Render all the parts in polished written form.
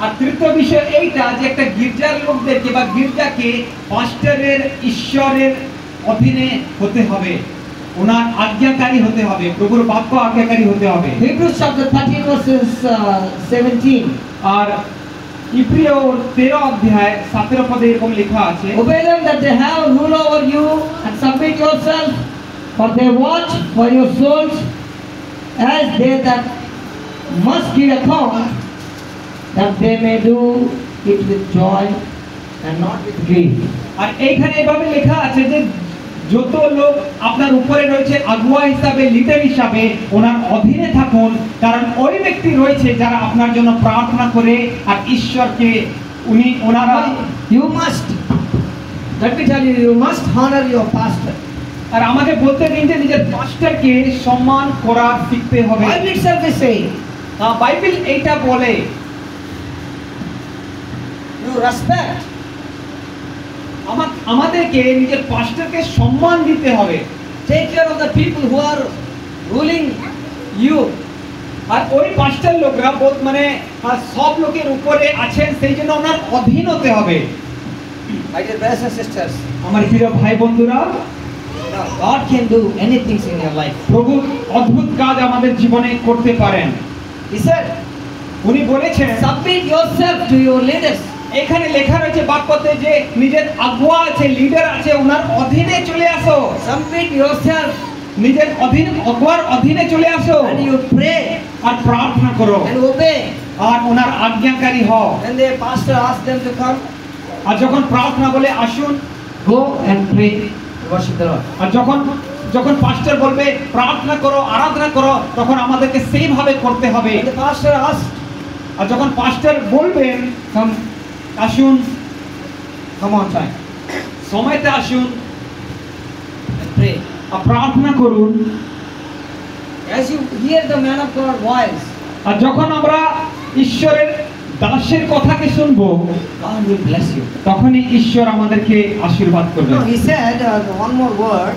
আর তৃতীয় বিষয় এইটা যে একটা গির্জার লোকদেরকে বা গির্জাকে পাস্টরের ঈশ্বরের অধীনে হতে হবে, ওনার আজ্ঞাকারী হতে হবে, প্রভুর বাক্য আজ্ঞাকারী হতে হবে। Hebrews chapter 13 verses 17. আর ইব্রিয় 13 অধ্যায় 17 পদে এরকম লেখা আছে, Obey them that they have rule over you, and submit yourself, for they watch for your souls, as they that must give account, that they may do it with joy and not with grief. আর এইখানে এভাবে লেখা আছে যে যত লোক আপনার উপরে রয়েছে আগুয়া হিসাবে, লিডার হিসাবে, ওনার অধীনে থাকুন, কারণ ওই ব্যক্তি রয়েছে যারা আপনার জন্য প্রার্থনা করে আর ঈশ্বরকে ওনারা You must, let me tell you, you must honor your pastor. আর আমাকে বলতে দিন যে নিজের পাস্টরকে সম্মান করা শিখতে হবে। Bible itself is saying, Bible এইটা বলে you respect, আমাদেরকে নিজের পাস্টরকে সম্মান দিতে হবে। take care of the people who are ruling you. আর ওই পাস্টার লোকরা মানে সব লোকের উপরে আছেন, সেই জন্য ওনার অধীন হতে হবে। My dear brothers and sisters, আমার প্রিয় ভাই বন্ধুরা, God can do anything in your life. প্রভু অদ্ভুত কাজ আমাদের জীবনে করতে পারেন। He said, উনি বলেছেন submit yourself to your leaders. এখানে লেখা রয়েছে বাক্যতে যে নিজের আগুয়া আছে, লিডার আছে, ওনার অধীনে চলে আসো। Submit yourself নিজের আগুয়ার অধীনে চলে আসো and you pray আর প্রার্থনা করো and obey. আর ওনার আজ্ঞাকারী হও। When the pastor asks them to come, আর যখন প্রার্থনা বলে আসুন, go and pray, worship the Lord. আর যখন পাস্টার বলবে প্রার্থনা করো, আরাধনা করো, তখন আমাদেরকে সেইভাবে করতে হবে। When the pastor asks, আর যখন পাস্টার বলবেন come, আসুন, come on time, সময়তে আসুন and pray. আর প্রার্থনা করুন। As you hear the man of God voice, আর যখন আমরা ঈশ্বরের দাসের কথাকে শুনবো, God will bless you. তখনই ঈশ্বর আমাদেরকে আশীর্বাদ করবেন। No, he said one more word.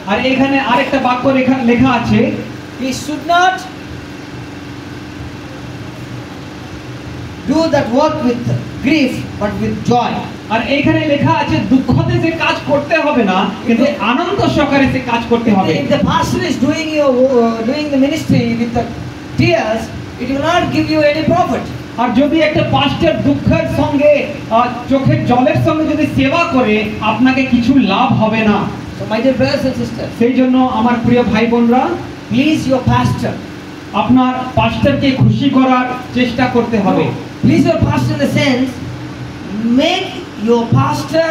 আর এখানে আরেকটা বাক্য লেখা আছে, We should not do that work with grief, but with joy. আর এইখানে লেখা আছে দুঃখতে যে কাজ করতে হবে না, কিন্তু আনন্দ সহকারে সে কাজ করতে হবে। If the pastor is doing the ministry with the tears, it will not give you any profit. আর যদি একটা পাস্টার দুঃখের সঙ্গে চোখের জলের সঙ্গে যদি সেবা করে, আপনাকে কিছু লাভ হবে না। So my dear brothers and sisters, সেই জন্য আমার প্রিয় ভাই বোনরা, please your pastor. আপনার পাস্টারকে খুশি করার চেষ্টা করতে হবে। Please your pastor in the sense, make your pastor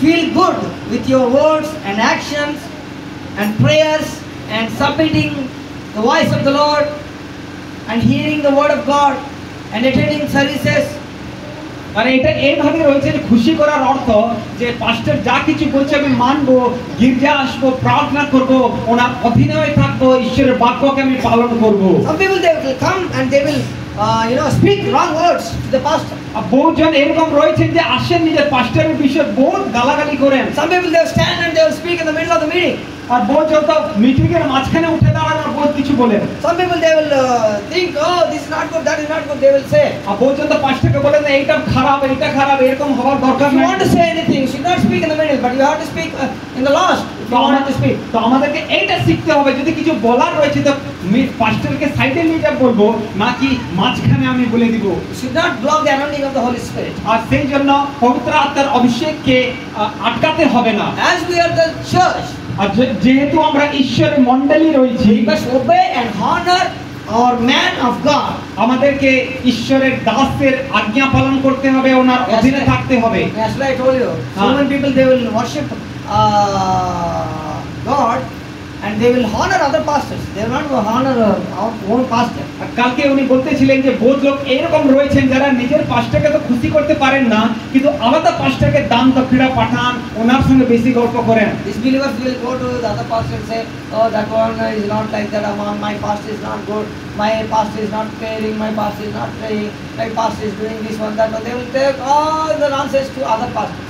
feel good with your words and actions and prayers and submitting the voice of the Lord and hearing the word of God and attending services. আর এটা এইভাবে রয়েছে যে খুশি করার অর্থ যে পাস্টার যা কিছু বলছে আমি মানবো, গির্জা আসবো, প্রার্থনা করব, ওনার অধীনে থাকবো, ঈশ্বরের বাক্যকে আমি পালন করব। Some people they will come and they will speak wrong words to the pastor. আর বহুজন এরকম রয়েছেন যে আসেন নিজের পাস্টারের বিষয়ে বহুত গালাগালি করেন। Some people they will stand and they will speak in the middle of the meeting. আর বহুজন তো মিটিং এর মাঝখানে উঠে দাঁড়ান আর বহুত কিছু বলেন। Some people they will think, oh, this is not good, that is not good, they will say. আর বহুজন তো পাস্টারকে বলেন এইটা খারাপ, এইটা খারাপ, এরকম হওয়ার দরকার If you নেই। want to say anything, you should not speak in the middle, but you have to speak in the last. If you want to speak. তো আমাদেরকে এইটা শিখতে হবে, যদি কিছু বলার রয়েছে তো পাস্টারকে সাইডে নিয়ে যা বলবো, নাকি মাঝখানে আমি বলে দিব। You should not block the anointing of the Holy Spirit. আর সেই জন্য পবিত্র আত্মার অভিষেককে আটকাতে হবে না। As we are the church, আর যেহেতু আমরা ঈশ্বরের মণ্ডলী রয়েছি, we must obey and honor our man of God. আমাদেরকে ঈশ্বরের দাসের আজ্ঞা পালন করতে হবে, ওনার অধীনে থাকতে হবে। That's why I told you. So many people they will worship God and they will honor other pastors. They will not honor our own pastor. আর কালকে উনি বলতেছিলেন যে বহুত লোক এরকম রয়েছেন যারা নিজের পাস্টারকে তো খুশি করতে পারেন না, কিন্তু আলাদা পাস্টারকে দান দক্ষিণা পাঠান, ওনার সঙ্গে বেশি গল্প করেন। These believers will go to the other pastor and say, oh, that one is not like that, my pastor is not good, my pastor is not caring, my pastor is not praying, my pastor is doing this one, that one. They will take all the nonsense to other pastors.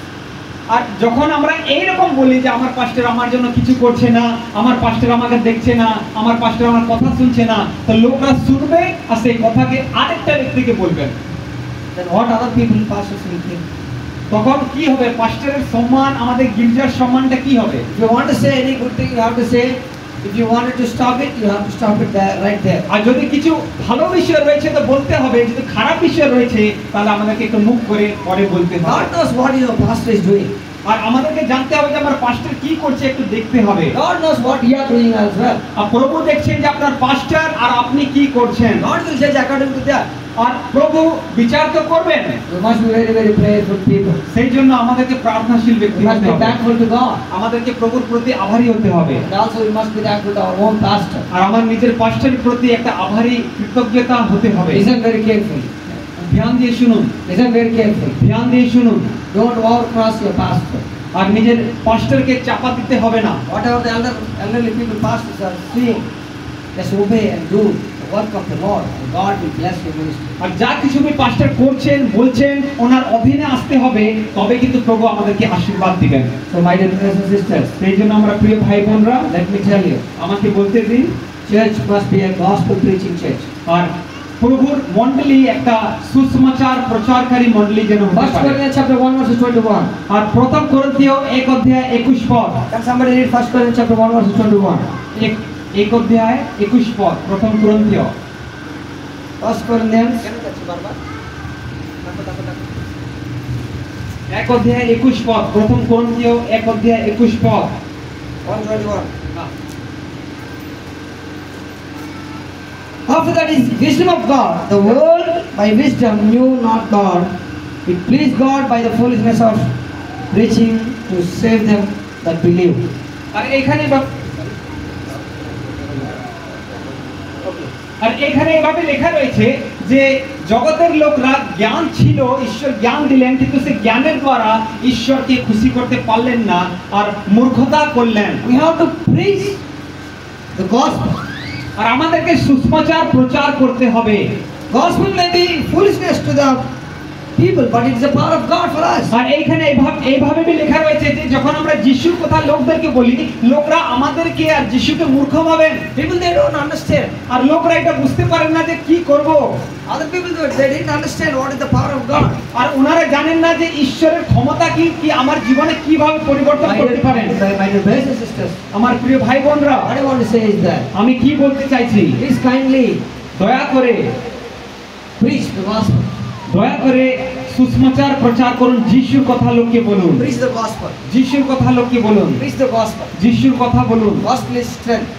আর যখন আমরা এইরকম বলি যে আমার পাস্টার আমার জন্য কিছু করছে না, আমার পাস্টার আমাকে দেখছে না, আমার পাস্টার আমার কথা শুনছে না, তো লোকরা শুনবে আর সেই কথাকে আরেকটা ব্যক্তিকে বলবেন। then what other people, pastors, will think? তখন কি হবে? পাস্টরের সম্মান, আমাদের গির্জার সম্মানটা কি হবে? If you want to say any good thing, you have to say. If you wanted to stop it, you have to stop it there, right there. আর যদি কিছু ভালো বিষয় রয়েছে তো বলতে হবে, যদি খারাপ বিষয় রয়েছে তাহলে আমাদেরকে একটু মুখ করে পরে বলতে হবে। God knows what your pastor is doing. আর আমাদেরকে জানতে হবে যে আমার পাস্টর কি করছে, একটু দেখতে হবে। God knows what you are doing as well. আর প্রভু দেখছেন যে আপনার পাস্টর আর আপনি কি করছেন। God will judge according to that. আর প্রভু বিচার তো করবেন। You must be very, very prayerful people. সেই জন্য আমাদেরকে প্রার্থনাশীল ব্যক্তি You must হতে be হবে। thankful to God. আমাদেরকে প্রভুর প্রতি আভারী হতে হবে। And also we must be thankful to our own pastor. আর আমার নিজের পাস্টরের প্রতি একটা আভারী কৃতজ্ঞতা হতে হবে। Listen very carefully. ধ্যান দিয়ে শুনুন, Listen very carefully. ধ্যান দিয়ে শুনুন। Don't overcross your pastor. আর নিজের পাস্টরকে চাপা দিতে হবে না। Whatever the elderly people, pastors are saying, just obey and do the work of the Lord. And God will bless your ministry. আর যা কিছু পাস্টর করছেন বলছেন ওনার অধীনে আসতে হবে, তবে কিন্তু প্রভু আমাদেরকে আশীর্বাদ দিবেন। So my dear brothers and sisters, সেই জন্য আমরা প্রিয় ভাই বোনরা, let me tell you, আমাকে বলতে দিন, church must be a gospel preaching church. আর প্রভুর মণ্ডলী একটা সুসমাচার প্রচারকারী মণ্ডলী যেন হতে 1 পারে। Corinthians chapter 1 verse 21. আর প্রথম করন্থীয় 1 অধ্যায় 21 পদ। Can somebody read 1 Corinthians chapter 1 verse 21? 1 অধ্যায় 21 পদ, প্রথম করন্থীয়। 1 Corinthians 1 অধ্যায় 21 পদ, প্রথম করন্থীয় 1 অধ্যায় 21 পদ। 1:21. After that is wisdom of God. The world by wisdom knew not God. It pleased God by the foolishness of preaching to save them that believe. আর এখানে এভাবে লেখা রয়েছে যে জগতের লোকরা জ্ঞান ছিল, ঈশ্বর জ্ঞান দিলেন, কিন্তু সে জ্ঞানের দ্বারা ঈশ্বরকে খুশি করতে পারলেন না, আর মূর্খতা করলেন। We have to preach the gospel. আর আমাদেরকে সুসমাচার প্রচার করতে হবে। Gospel may be foolishness to the people, but it is the power of God for us. আর এইখানে এইভাবে লেখা রয়েছে যে যখন আমরা যিশুর কথা লোকদেরকে বলি, লোকরা আমাদেরকে আর যিশুকে মূর্খ ভাবেন। People, they don't understand. আর লোকরা এটা বুঝতে পারেন না যে কি করব। Other people, they didn't understand what is the power of God. আর ওনারা জানেন না যে ঈশ্বরের ক্ষমতা কি, কি আমার জীবনে কিভাবে পরিবর্তন করতে পারেন। My dear brothers and sisters, আমার প্রিয় ভাই বোনরা, what I want to say is that আমি কি বলতে চাইছি, please kindly দয়া করে preach the gospel. দয়া করে সুসমাচার প্রচার করুন, যিশুর কথা লোককে বলুন। Preach the gospel. যিশুর কথা লোককে বলুন। Preach the gospel. যিশুর কথা বলুন। Gospel is strength.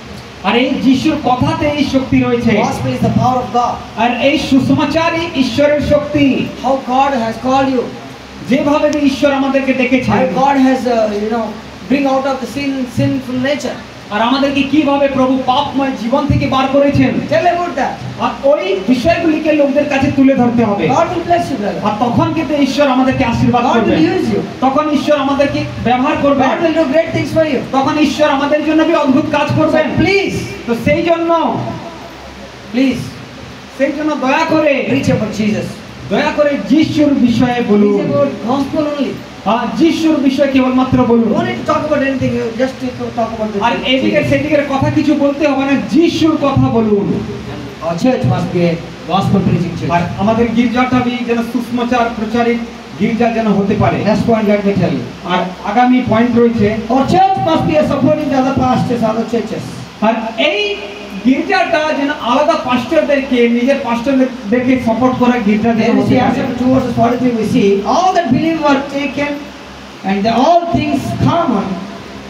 আর এই যিশুর কথাতে এই শক্তি রয়েছে। Gospel is the power of God. আর এই সুসমাচারই ঈশ্বরের শক্তি। How God has called you. যেভাবে ঈশ্বর আমাদেরকে ডেকেছেন, How God has bring out of the sinful nature. আর আমাদেরকে কিভাবে প্রভু পাপময় জীবন থেকে বার করেছেন, Tell about that. আর ওই বিষয়গুলিকে লোকদের কাছে তুলে ধরতে হবে। God will bless you, brother. আর তখন কিন্তু ঈশ্বর আমাদেরকে আশীর্বাদ God করবেন। will use you. তখন ঈশ্বর আমাদেরকে ব্যবহার করবেন। God will do great things for you. তখন ঈশ্বর আমাদের জন্য কি অদ্ভুত কাজ করবেন। So please, তো সেই জন্য দয়া করে preach about Jesus. যিশুর বিষয়ে বলুন। Preach about gospel only. যিশুর বিষয়ে কেবলমাত্র বলুন। Don't need to talk about anything. You just need to talk about the আর এদিকে সেদিকের কথা কিছু বলতে হবে না, যিশুর কথা বলুন। Our church must be a gospel preaching church. আর আমাদের গির্জাটা যেন সুসমাচার প্রচারী গির্জা যেন হতে পারে। Next point, let me tell you. আর আগামী পয়েন্ট রয়েছে, Our church must be a supporting the other pastors, other churches. আর এই গির্জাটা যেন আলাদা পাস্টরদেরকে, নিজের পাস্টরদেরকে সাপোর্ট করা গির্জা যেন Then we হতে see পারে। after 2 verses 43, we see all that believe were taken, and all things common.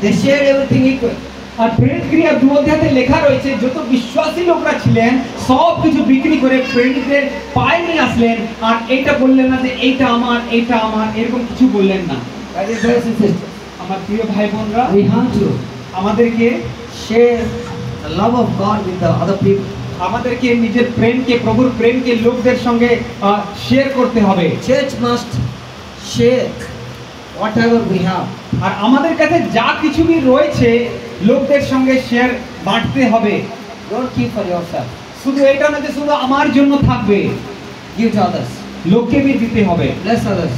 They shared everything equal. আর প্রেরিত ক্রিয়া 2 অধ্যায়ে লেখা রয়েছে যত বিশ্বাসী লোকরা ছিলেন সব কিছু বিক্রি করে প্রেরিতদের পায়ে নিয়ে আসলেন, আর এইটা বললেন না যে এইটা আমার এরকম কিছু বললেন না। That is, brothers and sisters, আমার প্রিয় ভাই বোনরা, we have to আমাদেরকে share the love of God with the other people. আমাদেরকে নিজের প্রেমকে, প্রভুর প্রেমকে লোকদের সঙ্গে শেয়ার করতে হবে। Church must share whatever we have. আর আমাদের কাছে যা কিছু রয়েছে লোকদের সঙ্গে শেয়ার বাঁটতে হবে। Don't keep for yourself. শুধু এটা না যে শুধু আমার জন্য থাকবে, Give to others. লোককে দিতে হবে। Bless others.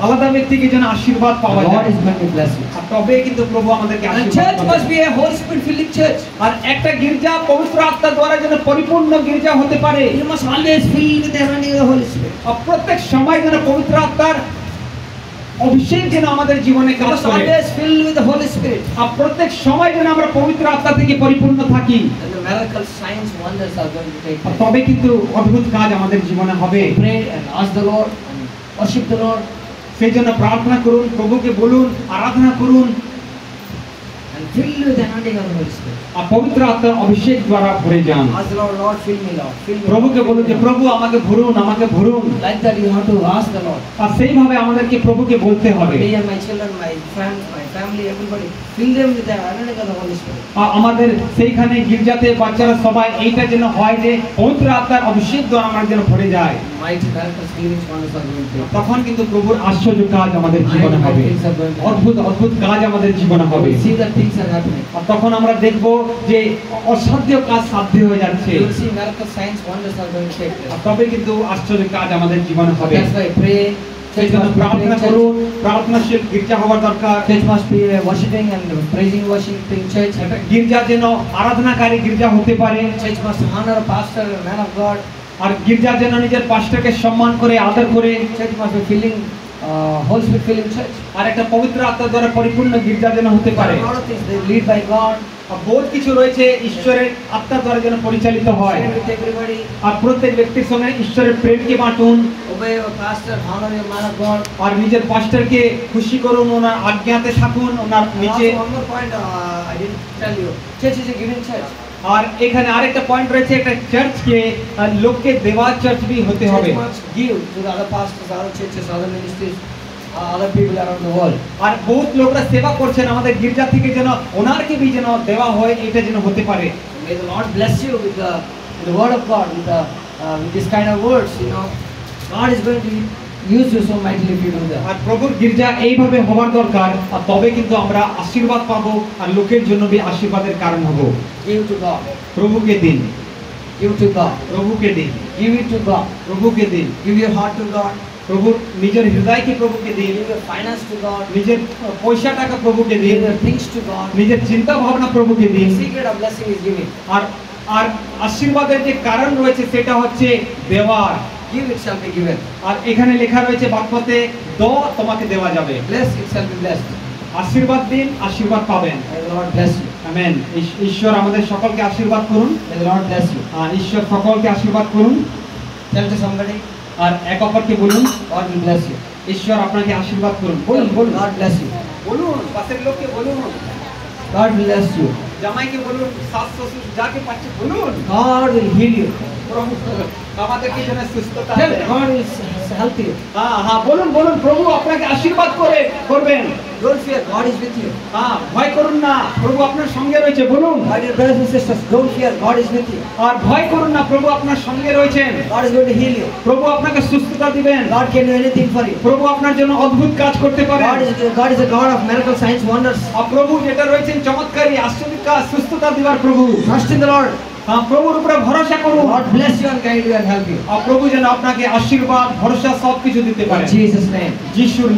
আলাদা ব্যক্তিকে যেন আশীর্বাদ পাওয়া God যায়, is going to bless you. আর তবে কিন্তু প্রভু আমাদেরকে And আশীর্বাদ church করবেন। must be a Holy Spirit filling church. আর একটা গির্জা পবিত্র আত্মা দ্বারা যেন পরিপূর্ণ গির্জা হতে পারে, You must always fill with the anointing of the Holy Spirit. আর প্রত্যেক সময় যেন পবিত্র আত্মার অভিষেক যেন আমাদের জীবনে You কাজ must করে, always fill with the Holy Spirit. আর প্রত্যেক সময় যেন আমরা পবিত্র আত্মা থেকে পরিপূর্ণ থাকি, And the miracles, signs, wonders are going to take R place. তবে কিন্তু অদ্ভুত কাজ আমাদের জীবনে হবে। Pray and ask the Lord and worship the Lord সেই জন্য প্রার্থনা করুন, প্রভুকে বলুন, আরাধনা করুন, and fill with the anointing of the Holy Spirit. আর পবিত্র আত্মার অভিষেক দ্বারা ভরে যান। Ask the Lord, Lord, fill me, Lord. Fill me. প্রভুকে বলুন যে প্রভু আমাকে ভরুন, আমাকে ভরুন, Like that, you have to ask the Lord. আর সেইভাবে আমাদেরকে প্রভুকে বলতে হবে। Me and my children, my friends, my family, everybody, fill them with the anointing of the Holy Spirit. আমাদের সেইখানে গির্জাতে বাচ্চারা সবাই এইটা যেন হয় যে পবিত্র আত্মার অভিষেক দ্বারা আমরা যেন ভরে যায়, Mighty miracles, healings, wonders are going to take place. তখন কিন্তু প্রভুর আশ্চর্য কাজ আমাদের জীবনে হবে, অদ্ভুত অদ্ভুত কাজ আমাদের জীবনে হবে। We see that things are happening. আর তখন আমরা দেখব যে অসাধ্য কাজ সাধ্য হয়ে যাচ্ছে, You will see miracles, signs, wonders are going to take place. আর তবে কিন্তু আশ্চর্য কাজ আমাদের জীবনে হবে। That's why pray. সেই Church জন্য must be প্রার্থনা praying করুন, church. প্রার্থনাশীল গির্জা হওয়ার দরকার। Church must be a worshiping and praising, worshiping church. একটা গির্জা যেন আরাধনাকারী গির্জা হতে পারে, Church must honor a pastor, a man of God. আর গির্জা যেন নিজের পাস্টরকে সম্মান করে আদর করে, Church must be filling, Holy Spirit filling church. আর একটা পবিত্র আত্মা দ্বারা পরিপূর্ণ গির্জা যেন হতে There পারে। are a lot of things. They lead by God. আর বহুত কিছু রয়েছে ঈশ্বরের আত্মার দ্বারা যেন পরিচালিত হয়, Share with everybody. আর প্রত্যেক ব্যক্তির সঙ্গে ঈশ্বরের প্রেমকে বাঁটুন, Obey your pastor. Honor your man of God. আর নিজের পাস্টরকে খুশি করুন, ওনার আজ্ঞাতে থাকুন, ওনার And নিচে। also one more point I didn't tell you. Church is a giving church. আর এখানে আরেকটা পয়েন্ট রয়েছে, একটা চার্চকে লোককে দেওয়ার চার্চ বি হতে হবে। Church must give to the other pastors, other churches, other ministries, other people around the world. আর বহুত লোকরা সেবা করছেন আমাদের গির্জা থেকে, যেন ওনারকে বি যেন দেওয়া হয়, এটা যেন হতে পারে। May the Lord bless you with the word of God, with this kind of words. You know, God is going to use you so mightily if you do that. আর প্রভুর গির্জা এইভাবে হওয়ার দরকার, আর তবে কিন্তু আমরা আশীর্বাদ পাবো, আর লোকের জন্য বি আশীর্বাদের কারণ হব। Give to God. প্রভুকে দিন, Give to God. প্রভুকে দিন, Give it to God. প্রভুকে দিন, Give your heart to God. প্রভুর নিজের হৃদয়কে প্রভুকে দিন, Give your finance to God. নিজের পয়সা টাকা প্রভুকে দিন, Give your things to God. নিজের চিন্তা ভাবনা প্রভুকে দিন। The secret of blessing is giving. আর আর আশীর্বাদের যে কারণ রয়েছে সেটা হচ্ছে দেওয়ার। Give, it shall be given. আর এখানে লেখা রয়েছে বাক্যতে, দাও তোমাকে দেওয়া যাবে। Bless, it shall be blessed. আশীর্বাদ দিন, আশীর্বাদ পাবেন। May the Lord bless you. Amen. ঈশ্বর আমাদের সকলকে আশীর্বাদ করুন, May the Lord bless you. আর ঈশ্বর সকলকে আশীর্বাদ করুন। Tell to somebody, আর এক অপরকে বলুন, God will bless you. ঈশ্বর আপনাকে আশীর্বাদ করুন। বলুন বলুন God bless you. বলুন, পাশের লোককে বলুন, God will bless you. জামাইকে বলুন, শাশ শ্বশুর যাকে পাচ্ছে বলুন, God will heal you. প্রভু আমাদেরকে যেন সুস্থতা Tell দেয়। God will help you. হ্যাঁ হ্যাঁ বলুন বলুন, প্রভু আপনাকে আশীর্বাদ করবেন। Don't fear, God is with you. হ্যাঁ, ভয় করুন না, প্রভু আপনার সঙ্গে রয়েছে বলুন। My dear brothers and sisters, don't fear, God is with you. আর ভয় করুন না, প্রভু আপনার সঙ্গে রয়েছেন, God is going to heal you. প্রভু আপনাকে সুস্থতা দিবেন, God can do anything for you. প্রভু আপনার জন্য অদ্ভুত কাজ করতে পারেন। God is a God of miracles, signs, wonders. আর প্রভু যেটা রয়েছেন চমৎকারী আশ্চর্য কাজ, সুস্থতা দিবার প্রভু। Trust in the Lord. হ্যাঁ, প্রভুর উপরে ভরসা করুন। God bless you and guide you and help you. আর প্রভু যেন আপনাকে আশীর্বাদ, ভরসা সবকিছু দিতে In পারেন Jesus' name. যিশুর